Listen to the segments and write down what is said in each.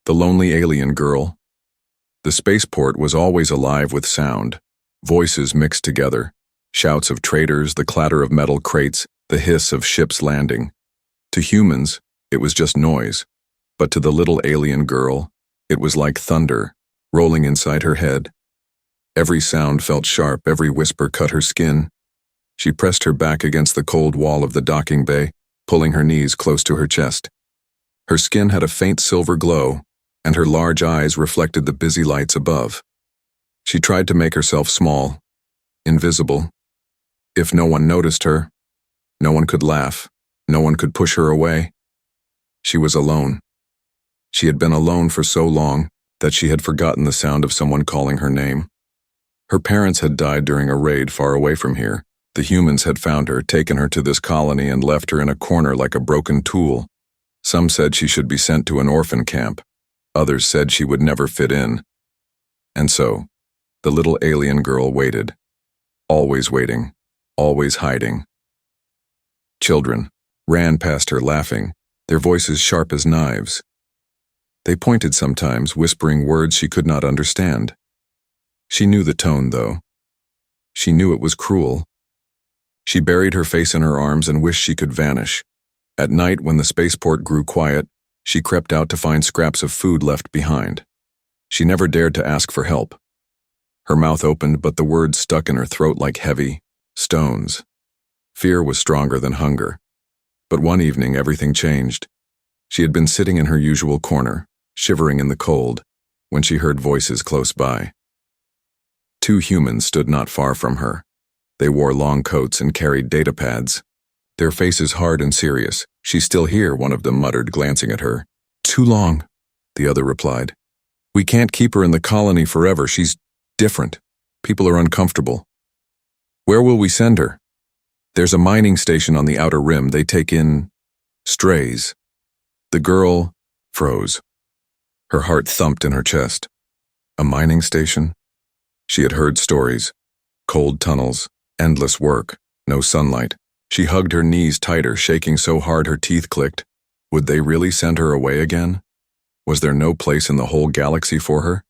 The lonely alien girl. The spaceport was always alive with sound, voices mixed together, shouts of traders, the clatter of metal crates, the hiss of ships landing. To humans, it was just noise, but to the little alien girl, it was like thunder, rolling inside her head. Every sound felt sharp, every whisper cut her skin. She pressed her back against the cold wall of the docking bay, pulling her knees close to her chest. Her skin had a faint silver glow, and her large eyes reflected the busy lights above. She tried to make herself small, invisible. If no one noticed her, no one could laugh, no one could push her away. She was alone. She had been alone for so long that she had forgotten the sound of someone calling her name. Her parents had died during a raid far away from here. The humans had found her, taken her to this colony, and left her in a corner like a broken tool. Some said she should be sent to an orphan camp. Others said she would never fit in. And so, the little alien girl waited. Always waiting, always hiding. Children ran past her laughing, their voices sharp as knives. They pointed sometimes, whispering words she could not understand. She knew the tone, though. She knew it was cruel. She buried her face in her arms and wished she could vanish. At night, when the spaceport grew quiet, she crept out to find scraps of food left behind. She never dared to ask for help. Her mouth opened, but the words stuck in her throat like heavy stones. Fear was stronger than hunger. But one evening, everything changed. She had been sitting in her usual corner, shivering in the cold, when she heard voices close by. Two humans stood not far from her. They wore long coats and carried data pads. Their faces hard and serious. "She's still here," one of them muttered, glancing at her. "Too long," the other replied. "We can't keep her in the colony forever. She's different. People are uncomfortable." "Where will we send her?" "There's a mining station on the outer rim. They take in strays." The girl froze. Her heart thumped in her chest. A mining station? She had heard stories. Cold tunnels, endless work, no sunlight. She hugged her knees tighter, shaking so hard her teeth clicked. Would they really send her away again? Was there no place in the whole galaxy for her?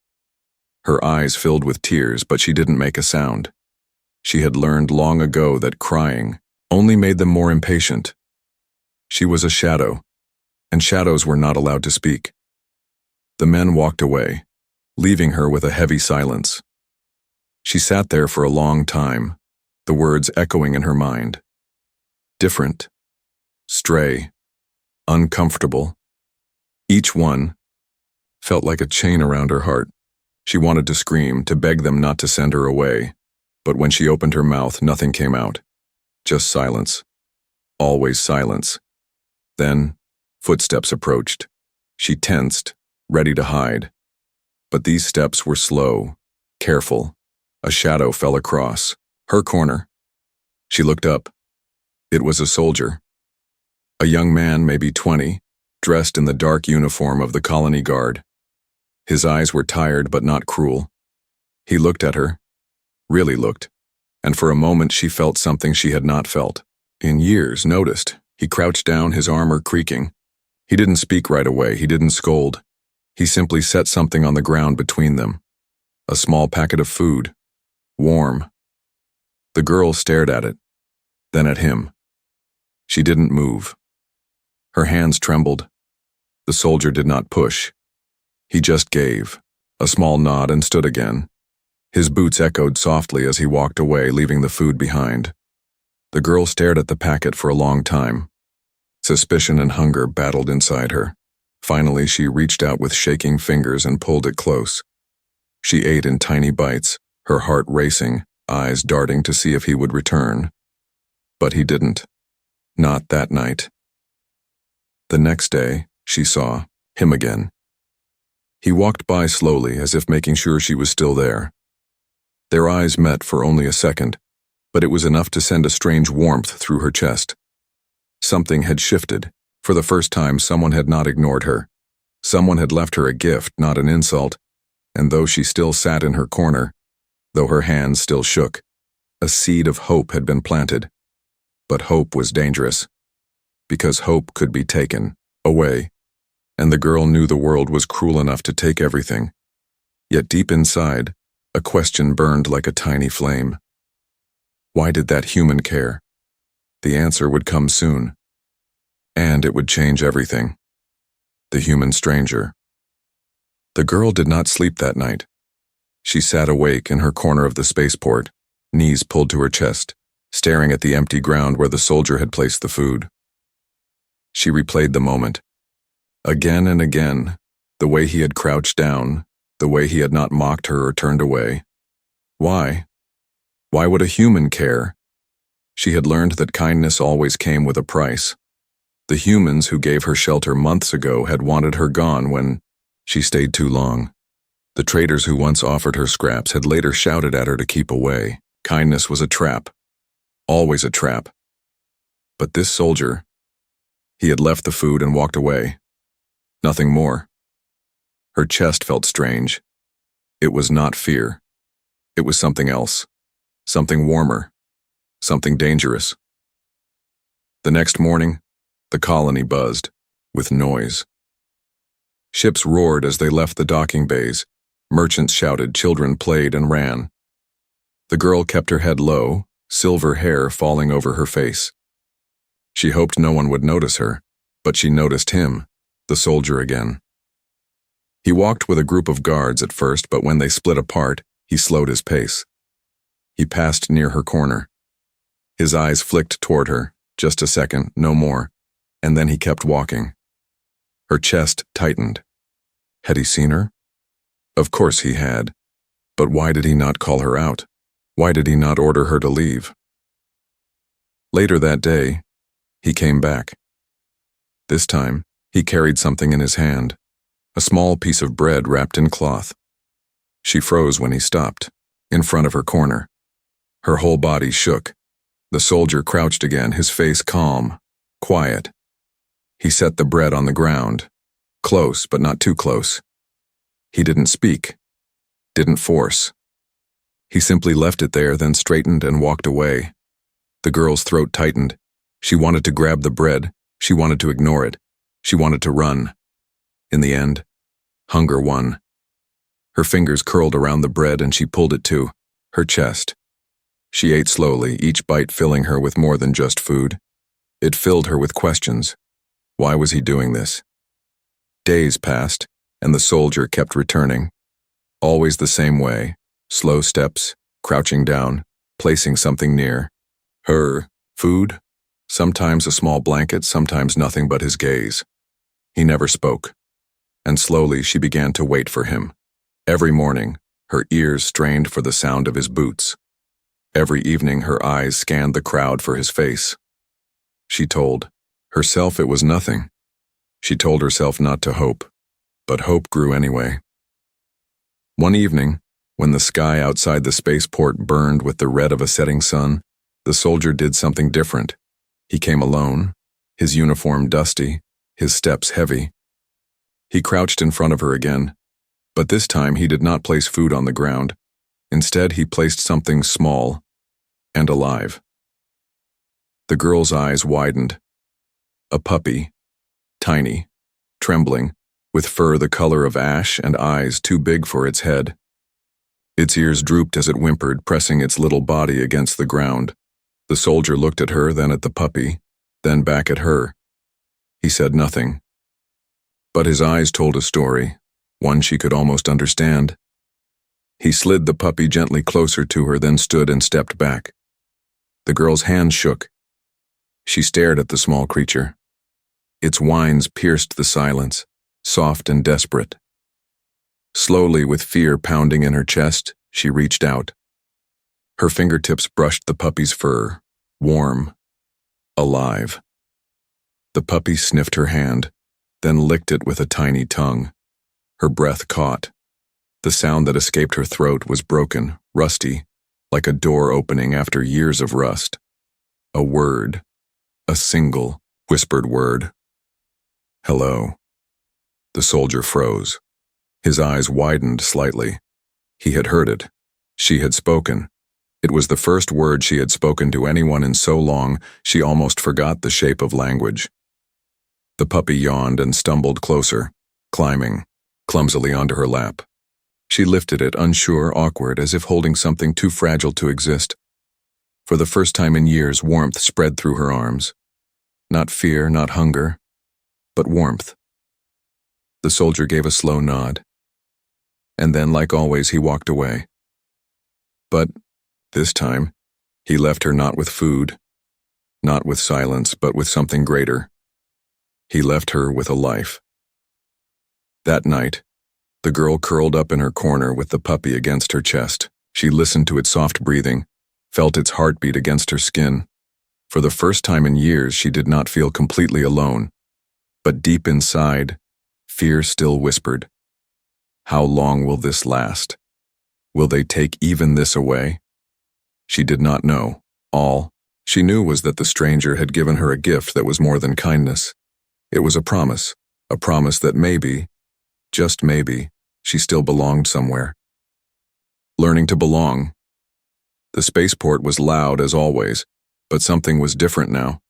Her eyes filled with tears, but she didn't make a sound. She had learned long ago that crying only made them more impatient. She was a shadow, and shadows were not allowed to speak. The men walked away, leaving her with a heavy silence. She sat there for a long time, the words echoing in her mind. Different, stray, uncomfortable. Each one felt like a chain around her heart. She wanted to scream, to beg them not to send her away, but when she opened her mouth, nothing came out. Just silence. Always silence. Then, footsteps approached. She tensed, ready to hide. But these steps were slow, careful. A shadow fell across her corner. She looked up. It was a soldier. A young man, maybe 20, dressed in the dark uniform of the colony guard. His eyes were tired but not cruel. He looked at her, really looked, and for a moment she felt something she had not felt in years, noticed. He crouched down, his armor creaking. He didn't speak right away, he didn't scold. He simply set something on the ground between them. A small packet of food, warm. The girl stared at it, then at him. She didn't move. Her hands trembled. The soldier did not push. He just gave a small nod and stood again. His boots echoed softly as he walked away, leaving the food behind. The girl stared at the packet for a long time. Suspicion and hunger battled inside her. Finally, she reached out with shaking fingers and pulled it close. She ate in tiny bites, her heart racing, eyes darting to see if he would return. But he didn't. Not that night. The next day, she saw him again. He walked by slowly, as if making sure she was still there. Their eyes met for only a second, but it was enough to send a strange warmth through her chest. Something had shifted. For the first time, someone had not ignored her. Someone had left her a gift, not an insult, and though she still sat in her corner, though her hands still shook, a seed of hope had been planted. But hope was dangerous, because hope could be taken away. and the girl knew the world was cruel enough to take everything. Yet deep inside, a question burned like a tiny flame. Why did that human care? The answer would come soon. And it would change everything. The human stranger. The girl did not sleep that night. She sat awake in her corner of the spaceport, knees pulled to her chest, staring at the empty ground where the soldier had placed the food. She replayed the moment. Again and again, the way he had crouched down, the way he had not mocked her or turned away. Why? Why would a human care? She had learned that kindness always came with a price. The humans who gave her shelter months ago had wanted her gone when she stayed too long. The traders who once offered her scraps had later shouted at her to keep away. Kindness was a trap. Always a trap. But this soldier, he had left the food and walked away. Nothing more. Her chest felt strange. It was not fear. It was something else. Something warmer. Something dangerous. The next morning, the colony buzzed, with noise. Ships roared as they left the docking bays. Merchants shouted, children played and ran. The girl kept her head low, silver hair falling over her face. She hoped no one would notice her, but she noticed him, the soldier again. He walked with a group of guards at first, but when they split apart, he slowed his pace. He passed near her corner. His eyes flicked toward her, just a second, no more, and then he kept walking. Her chest tightened. Had he seen her? Of course he had. But why did he not call her out? Why did he not order her to leave? Later that day, he came back. This time, he carried something in his hand, a small piece of bread wrapped in cloth. She froze when he stopped, in front of her corner. Her whole body shook. The soldier crouched again, his face calm, quiet. He set the bread on the ground, close but not too close. He didn't speak, didn't force. He simply left it there, then straightened and walked away. The girl's throat tightened. She wanted to grab the bread. She wanted to ignore it. She wanted to run. In the end, hunger won. Her fingers curled around the bread and she pulled it to her chest. She ate slowly, each bite filling her with more than just food. It filled her with questions. Why was he doing this? Days passed, and the soldier kept returning. Always the same way, slow steps, crouching down, placing something near. Her food, sometimes a small blanket, sometimes nothing but his gaze. He never spoke, and slowly she began to wait for him. Every morning, her ears strained for the sound of his boots. Every evening, her eyes scanned the crowd for his face. She told herself it was nothing. She told herself not to hope, but hope grew anyway. One evening, when the sky outside the spaceport burned with the red of a setting sun, the soldier did something different. He came alone, his uniform dusty, his steps heavy. He crouched in front of her again, but this time he did not place food on the ground. Instead, he placed something small and alive. The girl's eyes widened. A puppy, tiny, trembling, with fur the color of ash and eyes too big for its head. Its ears drooped as it whimpered, pressing its little body against the ground. The soldier looked at her, then at the puppy, then back at her. He said nothing. But his eyes told a story, one she could almost understand. He slid the puppy gently closer to her, then stood and stepped back. The girl's hand shook. She stared at the small creature. Its whines pierced the silence, soft and desperate. Slowly, with fear pounding in her chest, she reached out. Her fingertips brushed the puppy's fur, warm, alive. The puppy sniffed her hand, then licked it with a tiny tongue. Her breath caught. The sound that escaped her throat was broken, rusty, like a door opening after years of rust. A word, a single, whispered word. Hello. The soldier froze. His eyes widened slightly. He had heard it. She had spoken. It was the first word she had spoken to anyone in so long, she almost forgot the shape of language. The puppy yawned and stumbled closer. climbing clumsily onto her lap. She lifted it, unsure, awkward, as if holding something too fragile to exist. For the first time in years, warmth spread through her arms. Not fear, not hunger, but warmth. The soldier gave a slow nod. And then, like always, he walked away. But this time, he left her not with food, not with silence, but with something greater. He left her with a life. That night, the girl curled up in her corner with the puppy against her chest. She listened to its soft breathing, felt its heartbeat against her skin. For the first time in years, she did not feel completely alone. But deep inside, fear still whispered, "How long will this last? Will they take even this away?" She did not know. All she knew was that the stranger had given her a gift that was more than kindness. It was a promise that maybe, just maybe, she still belonged somewhere. Learning to belong. The spaceport was loud as always, but something was different now.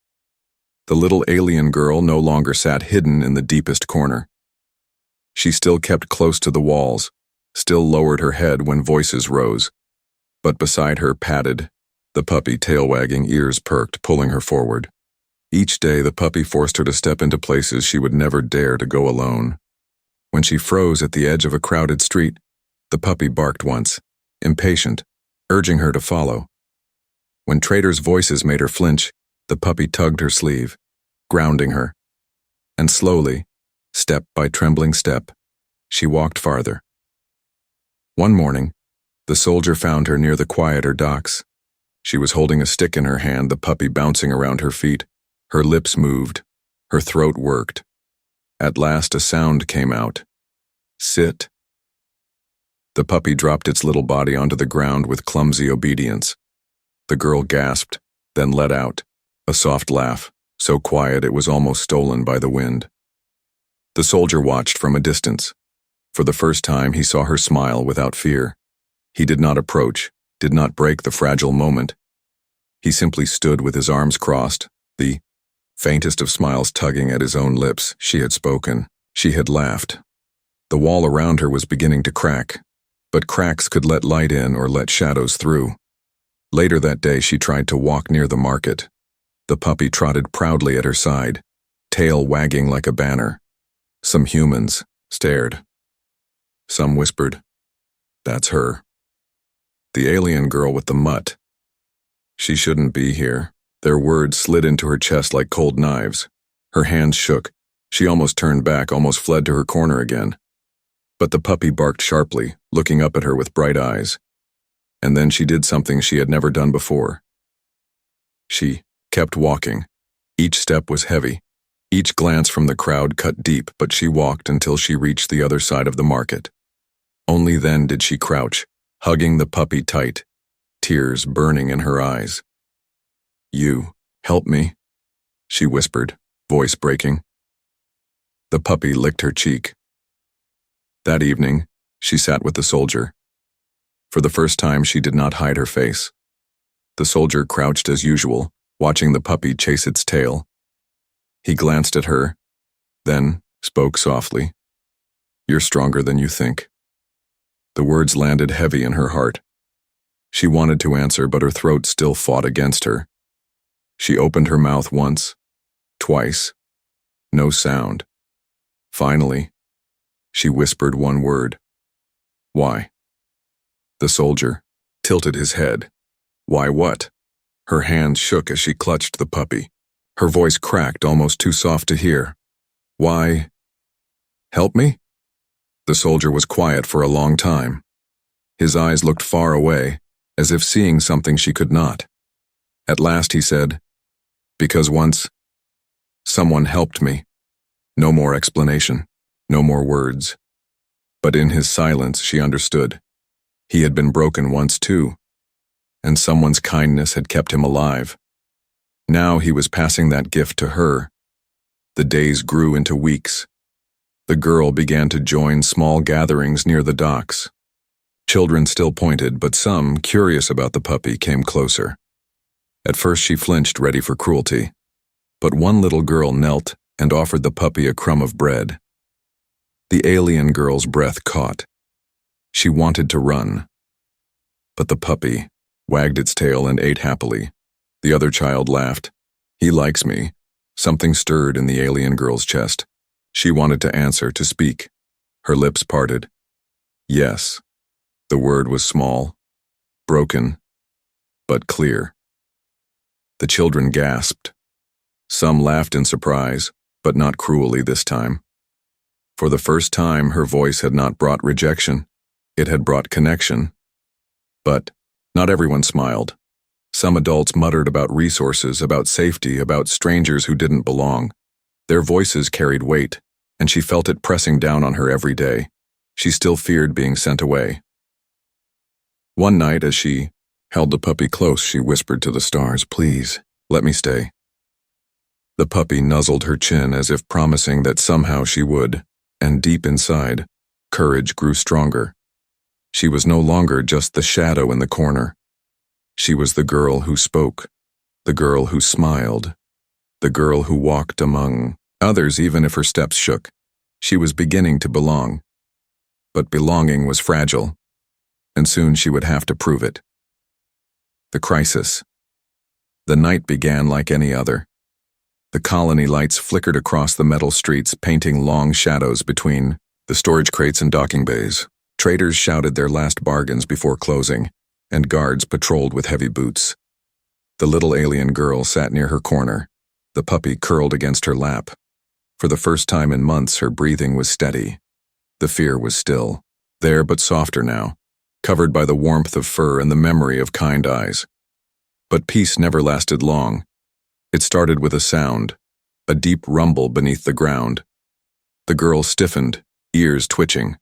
The little alien girl no longer sat hidden in the deepest corner. She still kept close to the walls, still lowered her head when voices rose. But beside her padded, the puppy, tail wagging, ears perked, pulling her forward. Each day the puppy forced her to step into places she would never dare to go alone. When she froze at the edge of a crowded street, the puppy barked once, impatient, urging her to follow. When traders' voices made her flinch, the puppy tugged her sleeve, grounding her. And slowly, step by trembling step, she walked farther. One morning, the soldier found her near the quieter docks. She was holding a stick in her hand, the puppy bouncing around her feet. Her lips moved, her throat worked. At last a sound came out. "Sit." The puppy dropped its little body onto the ground with clumsy obedience. The girl gasped, then let out a soft laugh, so quiet it was almost stolen by the wind. The soldier watched from a distance. For the first time, he saw her smile without fear. He did not approach, did not break the fragile moment. He simply stood with his arms crossed, the faintest of smiles tugging at his own lips. She had spoken. She had laughed. The wall around her was beginning to crack, but cracks could let light in or let shadows through. Later that day, she tried to walk near the market. The puppy trotted proudly at her side, tail wagging like a banner. Some humans stared. Some whispered, "That's her." The alien girl with the mutt. She shouldn't be here. Their words slid into her chest like cold knives. Her hands shook. She almost turned back, almost fled to her corner again. But the puppy barked sharply, looking up at her with bright eyes. And then she did something she had never done before. She kept walking. Each step was heavy. Each glance from the crowd cut deep, but she walked until she reached the other side of the market. Only then did she crouch, hugging the puppy tight, tears burning in her eyes. "You, help me," she whispered, voice breaking. The puppy licked her cheek. That evening, she sat with the soldier. For the first time, she did not hide her face. The soldier crouched as usual, watching the puppy chase its tail. He glanced at her, then spoke softly. "You're stronger than you think." The words landed heavy in her heart. She wanted to answer, but her throat still fought against her. She opened her mouth once, twice. No sound. Finally, she whispered one word. "Why?" The soldier tilted his head. "Why what?" Her hands shook as she clutched the puppy. Her voice cracked, almost too soft to hear. "Why? Help me?" The soldier was quiet for a long time. His eyes looked far away, as if seeing something she could not. At last he said, "Because once, someone helped me." No more explanation, no more words. But in his silence she understood. He had been broken once too, and someone's kindness had kept him alive. Now he was passing that gift to her. The days grew into weeks. The girl began to join small gatherings near the docks. Children still pointed, but some, curious about the puppy, came closer. At first she flinched, ready for cruelty. But one little girl knelt and offered the puppy a crumb of bread. The alien girl's breath caught. She wanted to run. But the puppy wagged its tail and ate happily. The other child laughed. He likes me. Something stirred in the alien girl's chest. She wanted to answer, to speak. Her lips parted. Yes. The word was small, broken, but clear. The children gasped. Some laughed in surprise, but not cruelly this time. For the first time, her voice had not brought rejection. It had brought connection. But not everyone smiled. Some adults muttered about resources, about safety, about strangers who didn't belong. Their voices carried weight, and she felt it pressing down on her every day. She still feared being sent away. One night, as she held the puppy close, she whispered to the stars, "Please, let me stay." The puppy nuzzled her chin as if promising that somehow she would, and deep inside, courage grew stronger. She was no longer just the shadow in the corner. She was the girl who spoke, the girl who smiled, the girl who walked among others even if her steps shook. She was beginning to belong. But belonging was fragile, and soon she would have to prove it. The crisis. The night began like any other. The colony lights flickered across the metal streets, painting long shadows between the storage crates and docking bays. Traders shouted their last bargains before closing, and guards patrolled with heavy boots. The little alien girl sat near her corner, the puppy curled against her lap. For the first time in months, her breathing was steady. The fear was still, there but softer now, covered by the warmth of fur and the memory of kind eyes. But peace never lasted long. It started with a sound, a deep rumble beneath the ground. The girl stiffened, ears twitching.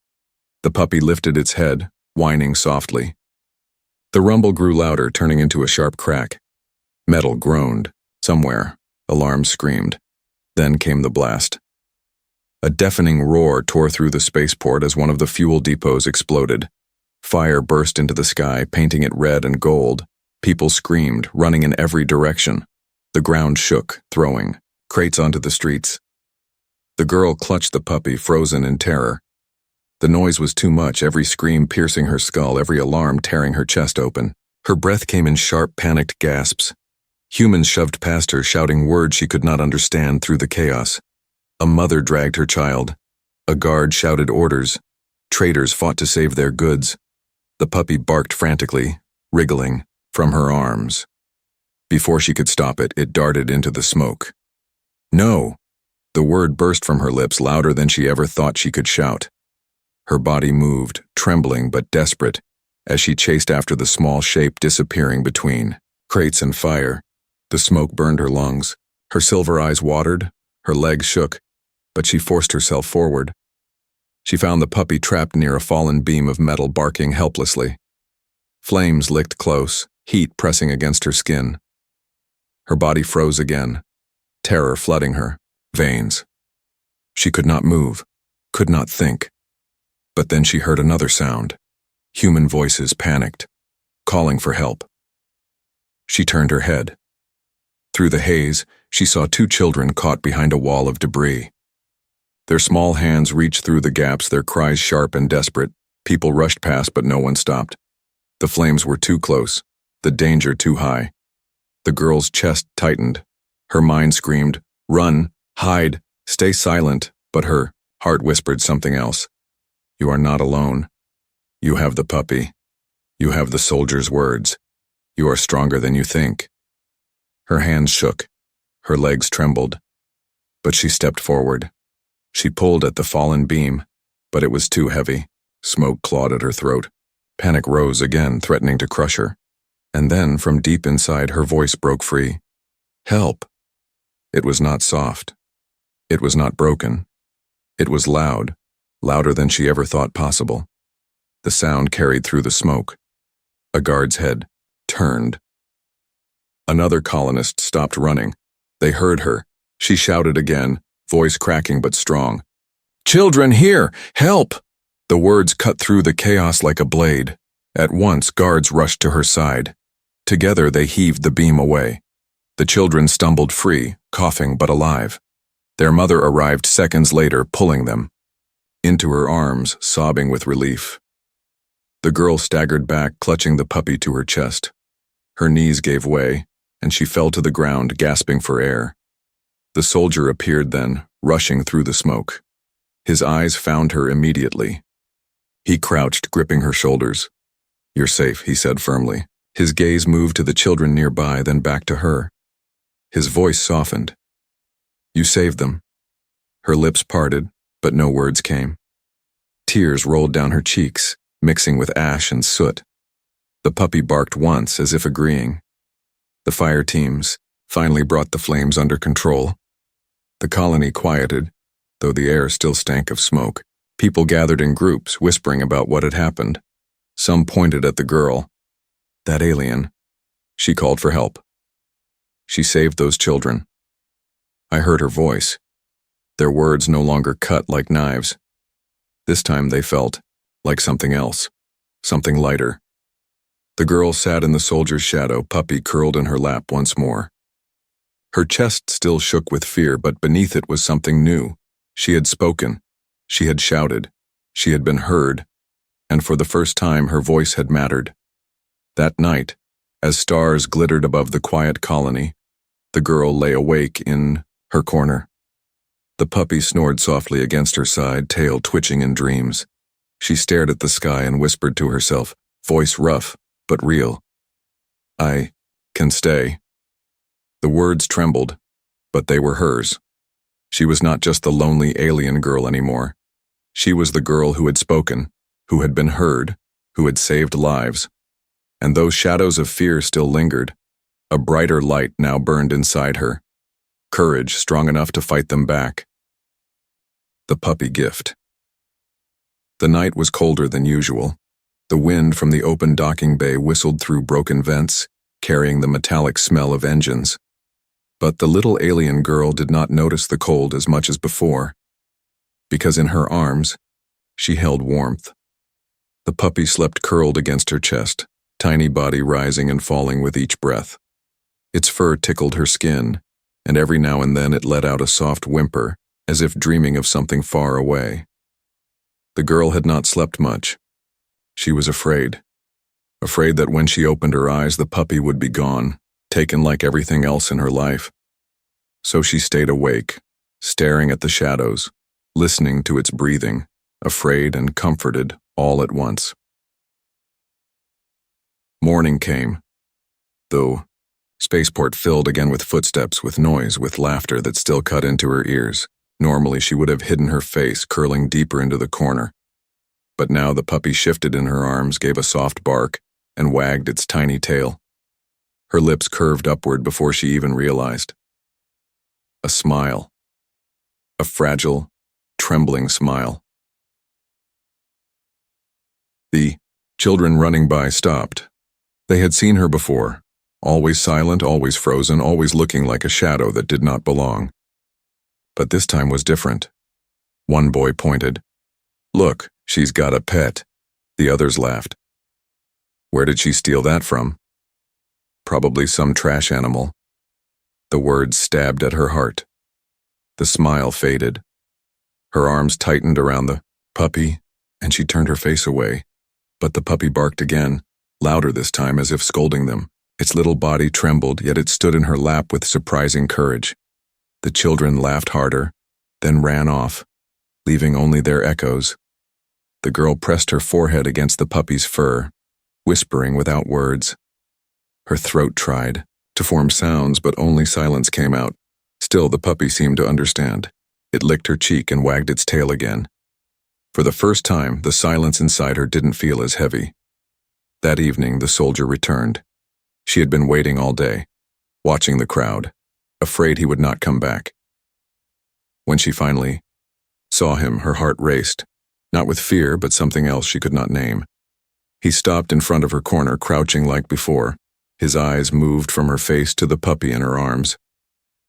The puppy lifted its head, whining softly. The rumble grew louder, turning into a sharp crack. Metal groaned. Somewhere, alarms screamed. Then came the blast. A deafening roar tore through the spaceport as one of the fuel depots exploded. Fire burst into the sky, painting it red and gold. People screamed, running in every direction. The ground shook, throwing crates onto the streets. The girl clutched the puppy, frozen in terror. The noise was too much, every scream piercing her skull, every alarm tearing her chest open. Her breath came in sharp, panicked gasps. Humans shoved past her, shouting words she could not understand through the chaos. A mother dragged her child. A guard shouted orders. Traders fought to save their goods. The puppy barked frantically, wriggling from her arms. Before she could stop it, it darted into the smoke. No! The word burst from her lips, louder than she ever thought she could shout. Her body moved, trembling but desperate, as she chased after the small shape disappearing between crates and fire. The smoke burned her lungs. Her silver eyes watered, her legs shook, but she forced herself forward. She found the puppy trapped near a fallen beam of metal, barking helplessly. Flames licked close, heat pressing against her skin. Her body froze again, terror flooding her veins. She could not move, could not think. But then she heard another sound. Human voices, panicked, calling for help. She turned her head. Through the haze, she saw two children caught behind a wall of debris. Their small hands reached through the gaps, their cries sharp and desperate. People rushed past, but no one stopped. The flames were too close, the danger too high. The girl's chest tightened. Her mind screamed, "Run, hide, stay silent," but her heart whispered something else. "You are not alone. You have the puppy. You have the soldier's words. You are stronger than you think." Her hands shook. Her legs trembled. But she stepped forward. She pulled at the fallen beam, but it was too heavy. Smoke clawed at her throat. Panic rose again, threatening to crush her. And then, from deep inside, her voice broke free. "Help!" It was not soft. It was not broken. It was loud, louder than she ever thought possible. The sound carried through the smoke. A guard's head turned. Another colonist stopped running. They heard her. She shouted again, voice cracking but strong. "Children, here! Help!" The words cut through the chaos like a blade. At once, guards rushed to her side. Together, they heaved the beam away. The children stumbled free, coughing but alive. Their mother arrived seconds later, pulling them. into her arms, sobbing with relief. The girl staggered back, clutching the puppy to her chest. Her knees gave way, and she fell to the ground, gasping for air. The soldier appeared then, rushing through the smoke. His eyes found her immediately. He crouched, gripping her shoulders. "You're safe," he said firmly. His gaze moved to the children nearby, then back to her. His voice softened. "You saved them." Her lips parted, but no words came. Tears rolled down her cheeks, mixing with ash and soot. The puppy barked once, as if agreeing. The fire teams finally brought the flames under control. The colony quieted, though the air still stank of smoke. People gathered in groups, whispering about what had happened. Some pointed at the girl. "That alien." She called for help. She saved those children. I heard her voice. Their words no longer cut like knives. This time they felt like something else, something lighter. The girl sat in the soldier's shadow, puppy curled in her lap once more. Her chest still shook with fear, but beneath it was something new. She had spoken. She had shouted. She had been heard. And for the first time, her voice had mattered. That night, as stars glittered above the quiet colony, the girl lay awake in her corner. The puppy snored softly against her side, tail twitching in dreams. She stared at the sky and whispered to herself, voice rough, but real. "I can stay." The words trembled, but they were hers. She was not just the lonely alien girl anymore. She was the girl who had spoken, who had been heard, who had saved lives. And those shadows of fear still lingered. A brighter light now burned inside her. Courage strong enough to fight them back. The puppy gift. The night was colder than usual. The wind from the open docking bay whistled through broken vents, carrying the metallic smell of engines. But the little alien girl did not notice the cold as much as before, because in her arms, she held warmth. The puppy slept curled against her chest, tiny body rising and falling with each breath. Its fur tickled her skin, and every now and then it let out a soft whimper, as if dreaming of something far away. The girl had not slept much. She was afraid. Afraid that when she opened her eyes, the puppy would be gone, taken like everything else in her life. So she stayed awake, staring at the shadows, listening to its breathing, afraid and comforted all at once. Morning came, though spaceport filled again with footsteps, with noise, with laughter that still cut into her ears. Normally she would have hidden her face, curling deeper into the corner. But now the puppy shifted in her arms, gave a soft bark, and wagged its tiny tail. Her lips curved upward before she even realized. A smile. A fragile, trembling smile. The children running by stopped. They had seen her before, always silent, always frozen, always looking like a shadow that did not belong. But this time was different. One boy pointed. "Look, she's got a pet." The others laughed. "Where did she steal that from?" "Probably some trash animal." The words stabbed at her heart. The smile faded. Her arms tightened around the puppy, and she turned her face away. But the puppy barked again, louder this time, as if scolding them. Its little body trembled, yet it stood in her lap with surprising courage. The children laughed harder, then ran off, leaving only their echoes. The girl pressed her forehead against the puppy's fur, whispering without words. Her throat tried to form sounds, but only silence came out. Still, the puppy seemed to understand. It licked her cheek and wagged its tail again. For the first time, the silence inside her didn't feel as heavy. That evening, the soldier returned. She had been waiting all day, watching the crowd, afraid he would not come back. When she finally saw him, her heart raced, not with fear, but something else she could not name. He stopped in front of her corner, crouching like before. His eyes moved from her face to the puppy in her arms.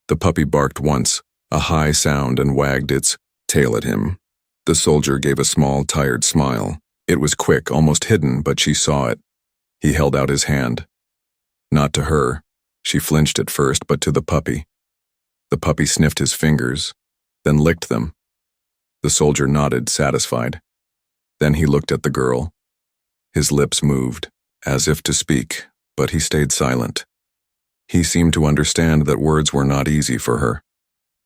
The puppy barked once, a high sound, and wagged its tail at him. The soldier gave a small, tired smile. It was quick, almost hidden, but she saw it. He held out his hand. Not to her. She flinched at first, but to the puppy. The puppy sniffed his fingers, then licked them. The soldier nodded, satisfied. Then he looked at the girl. His lips moved, as if to speak, but he stayed silent. He seemed to understand that words were not easy for her.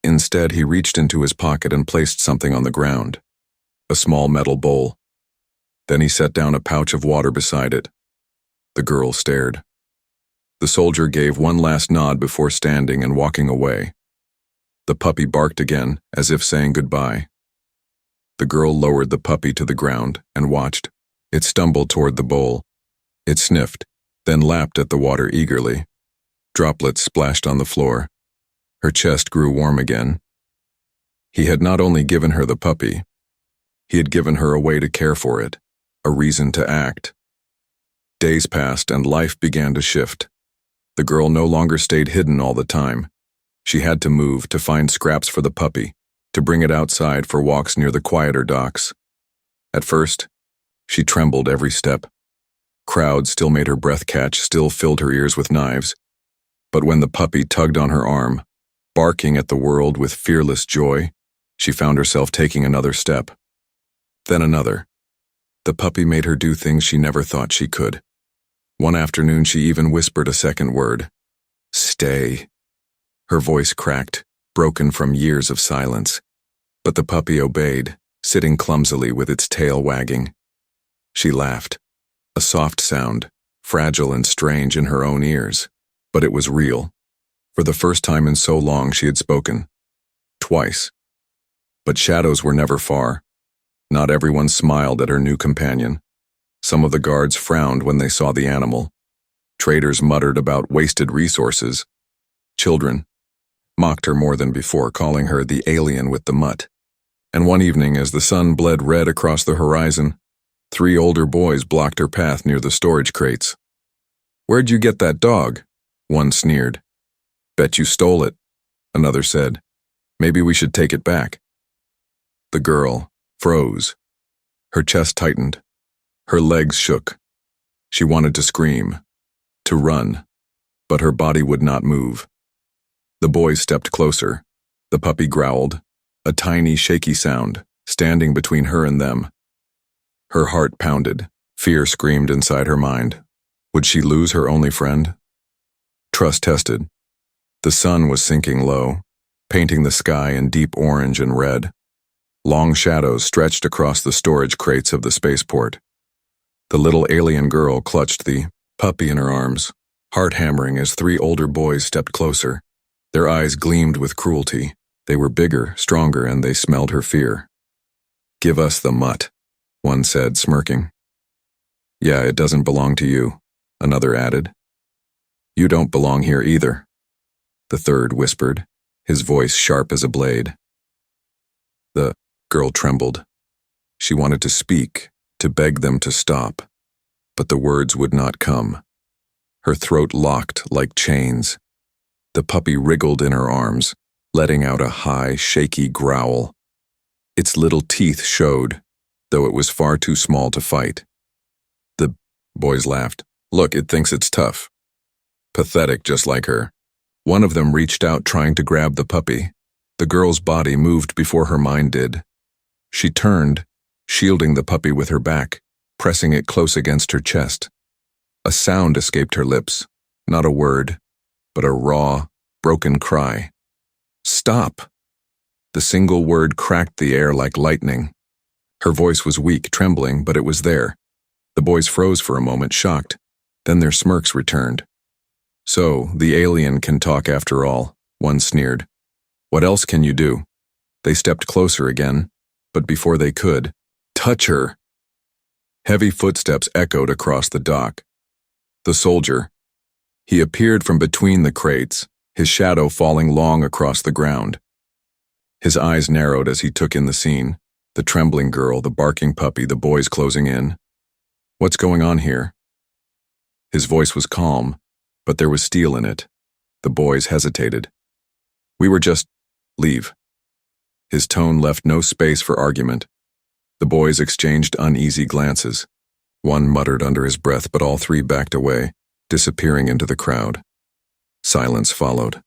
Instead, he reached into his pocket and placed something on the ground. A small metal bowl. Then he set down a pouch of water beside it. The girl stared. The soldier gave one last nod before standing and walking away. The puppy barked again, as if saying goodbye. The girl lowered the puppy to the ground and watched. It stumbled toward the bowl. It sniffed, then lapped at the water eagerly. Droplets splashed on the floor. Her chest grew warm again. He had not only given her the puppy, he had given her a way to care for it, a reason to act. Days passed and life began to shift. The girl no longer stayed hidden all the time. She had to move to find scraps for the puppy, to bring it outside for walks near the quieter docks. At first, she trembled every step. Crowds still made her breath catch, still filled her ears with knives. But when the puppy tugged on her arm, barking at the world with fearless joy, she found herself taking another step. Then another. The puppy made her do things she never thought she could. One afternoon she even whispered a second word. Stay. Her voice cracked, broken from years of silence. But the puppy obeyed, sitting clumsily with its tail wagging. She laughed. A soft sound, fragile and strange in her own ears. But it was real. For the first time in so long she had spoken. Twice. But shadows were never far. Not everyone smiled at her new companion. Some of the guards frowned when they saw the animal. Traders muttered about wasted resources. Children mocked her more than before, calling her the alien with the mutt. And one evening, as the sun bled red across the horizon, 3 older boys blocked her path near the storage crates. "Where'd you get that dog?" one sneered. "Bet you stole it," another said. "Maybe we should take it back." The girl froze. Her chest tightened. Her legs shook. She wanted to scream, to run, but her body would not move. The boys stepped closer. The puppy growled, a tiny, shaky sound, standing between her and them. Her heart pounded. Fear screamed inside her mind. Would she lose her only friend? Trust tested. The sun was sinking low, painting the sky in deep orange and red. Long shadows stretched across the storage crates of the spaceport. The little alien girl clutched the puppy in her arms, heart hammering as 3 older boys stepped closer. Their eyes gleamed with cruelty. They were bigger, stronger, and they smelled her fear. "Give us the mutt," one said, smirking. "Yeah, it doesn't belong to you," another added. "You don't belong here either," the third whispered, his voice sharp as a blade. The girl trembled. She wanted to speak, to beg them to stop, but the words would not come. Her throat locked like chains. The puppy wriggled in her arms, letting out a high, shaky growl. Its little teeth showed, though it was far too small to fight. The boys laughed. "Look, it thinks it's tough." Pathetic, just like her. One of them reached out, trying to grab the puppy. The girl's body moved before her mind did. She turned, shielding the puppy with her back, pressing it close against her chest. A sound escaped her lips, not a word, but a raw, broken cry. "Stop!" The single word cracked the air like lightning. Her voice was weak, trembling, but it was there. The boys froze for a moment, shocked. Then their smirks returned. "So, the alien can talk after all," one sneered. "What else can you do?" They stepped closer again, but before they could, touch her. Heavy footsteps echoed across the dock. The soldier. He appeared from between the crates, his shadow falling long across the ground. His eyes narrowed as he took in the scene, the trembling girl, the barking puppy, the boys closing in. "What's going on here?" His voice was calm, but there was steel in it. The boys hesitated. "We were just... leave." His tone left no space for argument. The boys exchanged uneasy glances. One muttered under his breath, but all 3 backed away, disappearing into the crowd. Silence followed.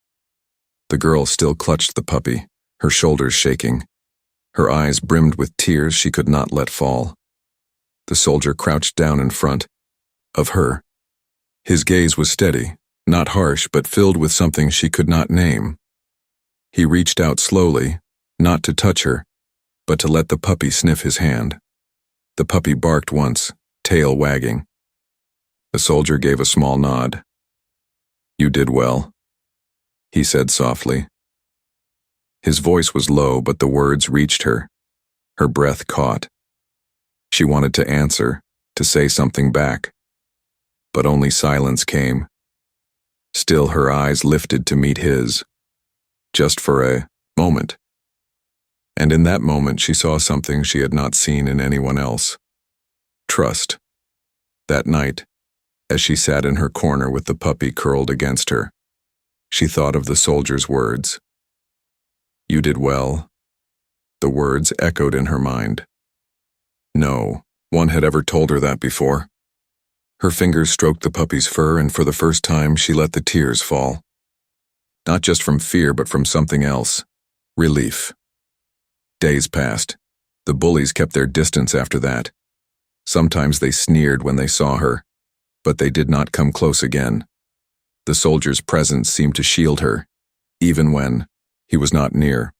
The girl still clutched the puppy, her shoulders shaking. Her eyes brimmed with tears she could not let fall. The soldier crouched down in front of her. His gaze was steady, not harsh, but filled with something she could not name. He reached out slowly, not to touch her, but to let the puppy sniff his hand. The puppy barked once, tail wagging. The soldier gave a small nod. "You did well," he said softly. His voice was low, but the words reached her. Her breath caught. She wanted to answer, to say something back, but only silence came. Still, her eyes lifted to meet his, just for a moment. And in that moment she saw something she had not seen in anyone else. Trust. That night, as she sat in her corner with the puppy curled against her, she thought of the soldier's words. "You did well." The words echoed in her mind. No one had ever told her that before. Her fingers stroked the puppy's fur, and for the first time she let the tears fall. Not just from fear, but from something else. Relief. Days passed. The bullies kept their distance after that. Sometimes they sneered when they saw her, but they did not come close again. The soldier's presence seemed to shield her, even when he was not near.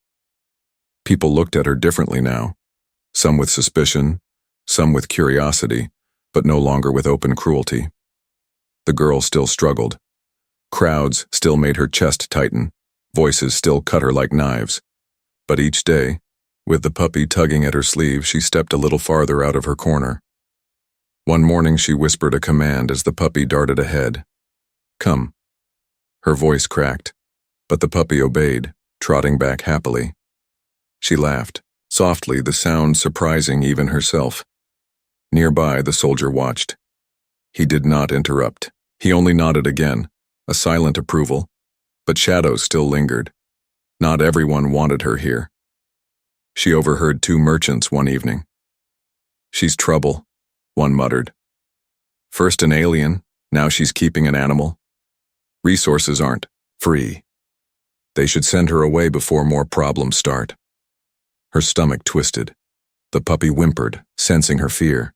People looked at her differently now, some with suspicion, some with curiosity, but no longer with open cruelty. The girl still struggled. Crowds still made her chest tighten, voices still cut her like knives. But each day, with the puppy tugging at her sleeve, she stepped a little farther out of her corner. One morning she whispered a command as the puppy darted ahead. "Come." Her voice cracked, but the puppy obeyed, trotting back happily. She laughed, softly, the sound surprising even herself. Nearby, the soldier watched. He did not interrupt. He only nodded again, a silent approval, but shadows still lingered. Not everyone wanted her here. She overheard two merchants one evening. "She's trouble," one muttered. "First an alien, now she's keeping an animal. Resources aren't free. They should send her away before more problems start." Her stomach twisted. The puppy whimpered, sensing her fear.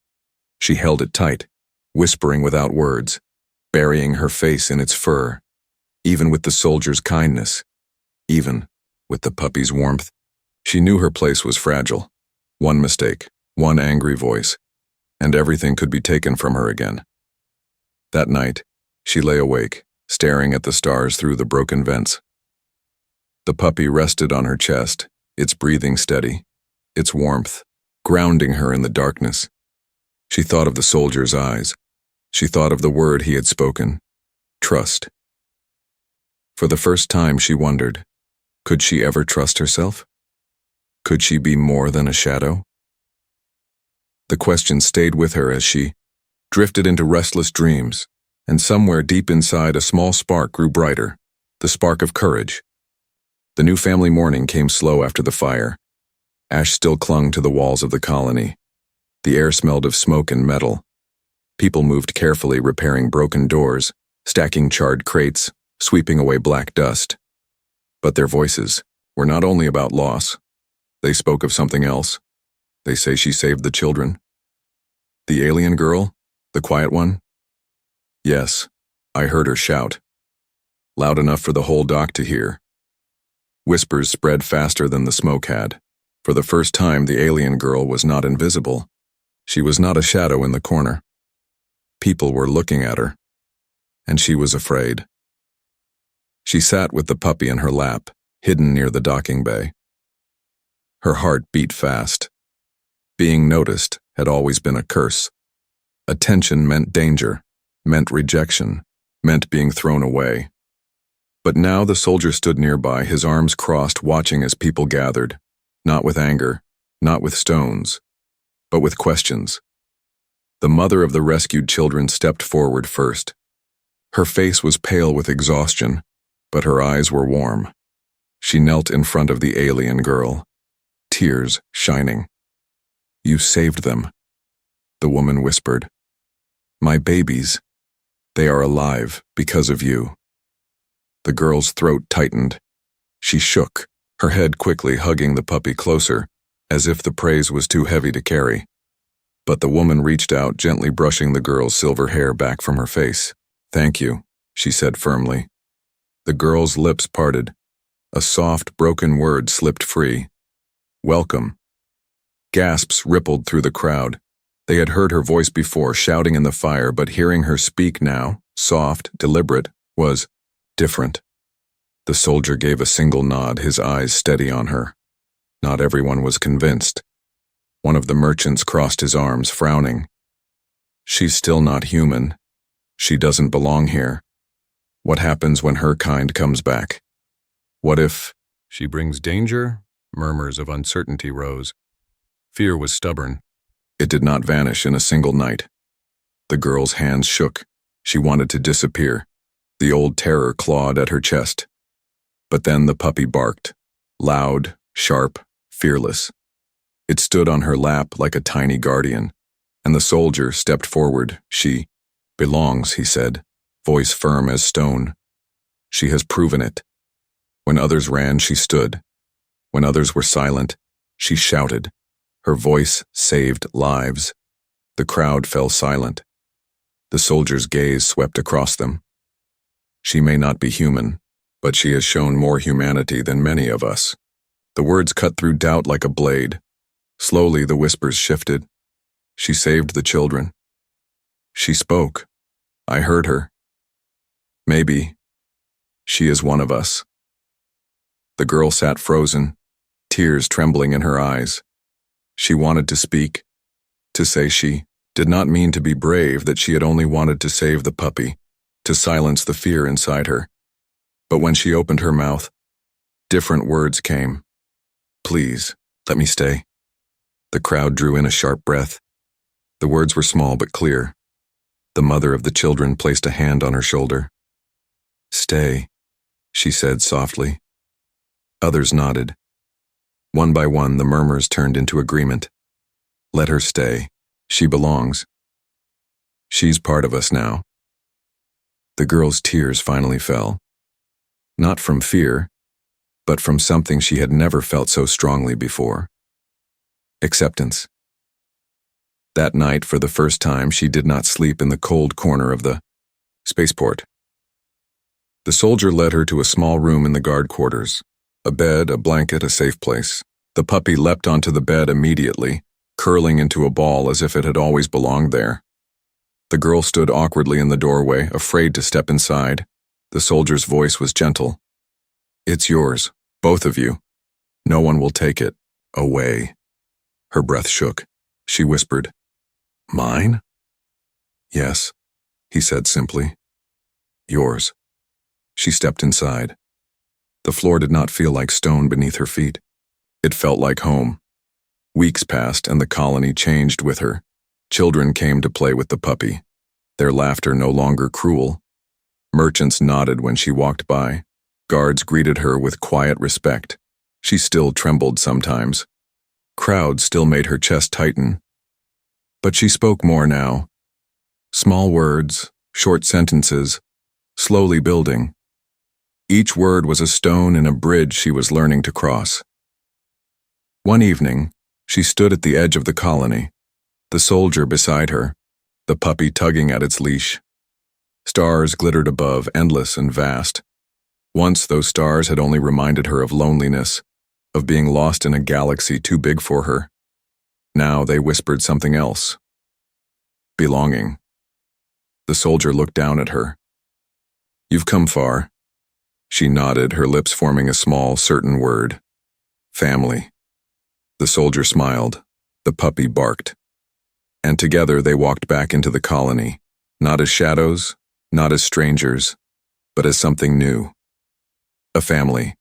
She held it tight, whispering without words, burying her face in its fur. Even with the soldier's kindness, even with the puppy's warmth, she knew her place was fragile. One mistake, one angry voice, and everything could be taken from her again. That night, she lay awake, staring at the stars through the broken vents. The puppy rested on her chest, its breathing steady, its warmth grounding her in the darkness. She thought of the soldier's eyes. She thought of the word he had spoken, trust. For the first time she wondered, could she ever trust herself? Could she be more than a shadow? The question stayed with her as she drifted into restless dreams, and somewhere deep inside a small spark grew brighter, the spark of courage. The new family morning came slow after the fire. Ash still clung to the walls of the colony. The air smelled of smoke and metal. People moved carefully, repairing broken doors, stacking charred crates, sweeping away black dust. But their voices were not only about loss. They spoke of something else. They say she saved the children. The alien girl? The quiet one? Yes, I heard her shout. Loud enough for the whole dock to hear. Whispers spread faster than the smoke had. For the first time, the alien girl was not invisible. She was not a shadow in the corner. People were looking at her, and she was afraid. She sat with the puppy in her lap, hidden near the docking bay. Her heart beat fast. Being noticed had always been a curse. Attention meant danger, meant rejection, meant being thrown away. But now the soldier stood nearby, his arms crossed, watching as people gathered, not with anger, not with stones, but with questions. The mother of the rescued children stepped forward first. Her face was pale with exhaustion, but her eyes were warm. She knelt in front of the alien girl, tears shining. You saved them, the woman whispered. My babies, they are alive because of you. The girl's throat tightened. She shook, her head quickly hugging the puppy closer, as if the praise was too heavy to carry. But the woman reached out, gently brushing the girl's silver hair back from her face. "Thank you," she said firmly. The girl's lips parted. A soft, broken word slipped free. "Welcome." Gasps rippled through the crowd. They had heard her voice before, shouting in the fire, but hearing her speak now, soft, deliberate, was different. The soldier gave a single nod, his eyes steady on her. Not everyone was convinced. One of the merchants crossed his arms, frowning. "She's still not human. She doesn't belong here. What happens when her kind comes back? What if she brings danger?" Murmurs of uncertainty rose. Fear was stubborn. It did not vanish in a single night. The girl's hands shook. She wanted to disappear. The old terror clawed at her chest. But then the puppy barked, loud, sharp, fearless. It stood on her lap like a tiny guardian, and the soldier stepped forward. "She belongs," he said, voice firm as stone. "She has proven it." When others ran, she stood. When others were silent, she shouted. Her voice saved lives. The crowd fell silent. The soldier's gaze swept across them. "She may not be human, but she has shown more humanity than many of us." The words cut through doubt like a blade. Slowly the whispers shifted. "She saved the children. She spoke. I heard her. Maybe she is one of us." The girl sat frozen, tears trembling in her eyes. She wanted to speak, to say she did not mean to be brave, that she had only wanted to save the puppy, to silence the fear inside her. But when she opened her mouth, different words came. "Please, let me stay." The crowd drew in a sharp breath. The words were small but clear. The mother of the children placed a hand on her shoulder. "Stay," she said softly. Others nodded. One by one, the murmurs turned into agreement. "Let her stay. She belongs. She's part of us now." The girl's tears finally fell. Not from fear, but from something she had never felt so strongly before. Acceptance. That night, for the first time, she did not sleep in the cold corner of the spaceport. The soldier led her to a small room in the guard quarters. A bed, a blanket, a safe place. The puppy leapt onto the bed immediately, curling into a ball as if it had always belonged there. The girl stood awkwardly in the doorway, afraid to step inside. The soldier's voice was gentle. "It's yours, both of you. No one will take it away." Her breath shook. She whispered, "Mine?" "Yes," he said simply. "Yours." She stepped inside. The floor did not feel like stone beneath her feet. It felt like home. Weeks passed and the colony changed with her. Children came to play with the puppy, their laughter no longer cruel. Merchants nodded when she walked by. Guards greeted her with quiet respect. She still trembled sometimes. Crowds still made her chest tighten. But she spoke more now. Small words, short sentences, slowly building. Each word was a stone in a bridge she was learning to cross. One evening, she stood at the edge of the colony, the soldier beside her, the puppy tugging at its leash. Stars glittered above, endless and vast. Once those stars had only reminded her of loneliness, of being lost in a galaxy too big for her. Now they whispered something else. Belonging. The soldier looked down at her. "You've come far." She nodded, her lips forming a small, certain word. "Family." The soldier smiled. The puppy barked. And together they walked back into the colony, not as shadows, not as strangers, but as something new. A family.